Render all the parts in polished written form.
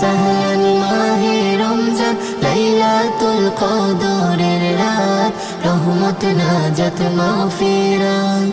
সাহলান মাহে রমজান লাইলাতুল কদরের রাত রহমত নাজাত মাগফিরাত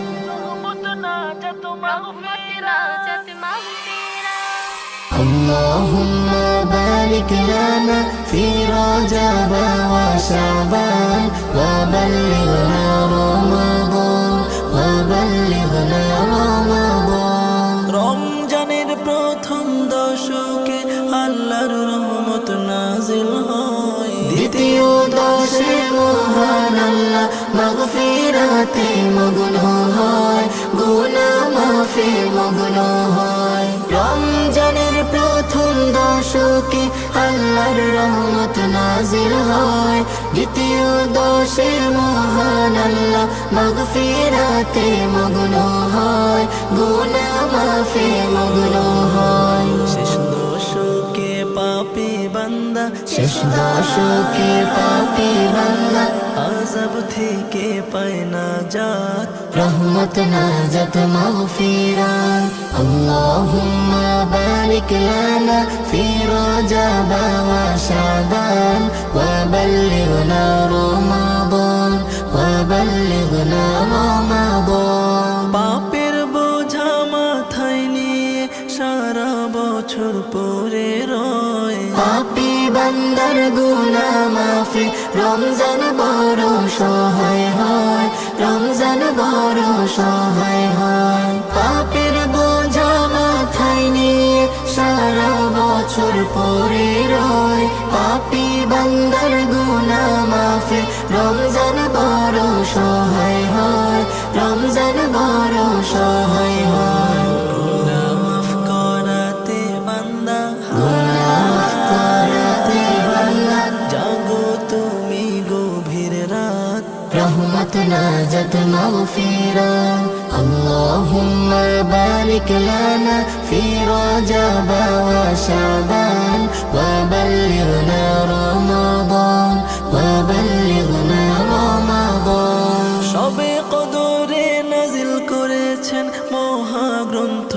اللهم بارك لنا في رجب وشعبان وبلغنا رمضان وبلغنا رمضان রমজানের প্রথম দশকে আল্লাহর রহমত নাজিল হয়, দ্বিতীয় দশে মহান আল্লাহ মাগফিরাতে মগ্ন হয়, গুনাহ মাফে মগ্ন হয়। রমজানের প্রথম দশকে আল্লাহর রহমত নাজিল হয়, দ্বিতীয় দশে মহান আল্লাহ মাগফিরাতে মগ্ন হয়, গুনাহ মাফে মগ্ন হয়। শেষ দশকে পাপী বান্দা, শেষ দশকে পাপী বান্দা আযাব থেকে পায় নাজাত, রহমত নাজাত মাগফিরাত। আল্লাহুম্মা বারিক লানা ফি রজব ওয়া শাবান ওয়া বাল্লিগনা রমাদান ওয়া বাল্লিগনা রমাদান। পাপের বোঝা মাথায় নিয়ে সারা বছর পরে রয়, পাপী বান্দার গুনাহ মাফে রমজান বড় সহায় হয়, রমজান বড় সহায় হয়। পাপের বোঝা মাথায় নিয়ে সারা বছর পরে রয়, পাপী বান্দার গুনাহ মাফে রমজান বড় সহায় হয়, রমজান বড় সহায় হয়। গুনাহ মাফ করাতে বান্দা, জাগো তুমি গভীর রাত, রহমত নাজাত মাগফিরাত। আল্লাহুম্মা বারিক লানা ফি রজব ওয়া শাবান ওয়া বাল্লিগনা রমাদান ওয়া বাল্লিগনা রমাদান। সবে কদরে নাজিল করেছেন মহাগ্রন্থ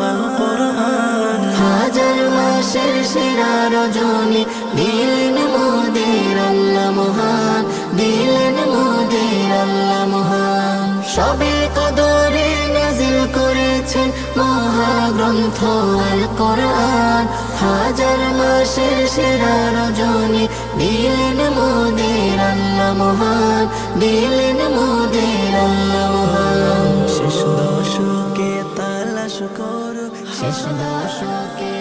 আল কোরআন, হাজার মাসের সেরা রজনী দিলেন মোদের আল্লাহ মহান, দিলেন মোদের আল্লাহ মহান। সবে কদরে নাজিল করেছেন মহাগ্রন্থ আল কোরআন, হাজার মাসের সেরা রজনী দিলেন মোদের আল্লাহ মহান, দিলেন মোদের আল্লাহ মহান। শেষ দশকে তালাশ করো, শেষ দশকে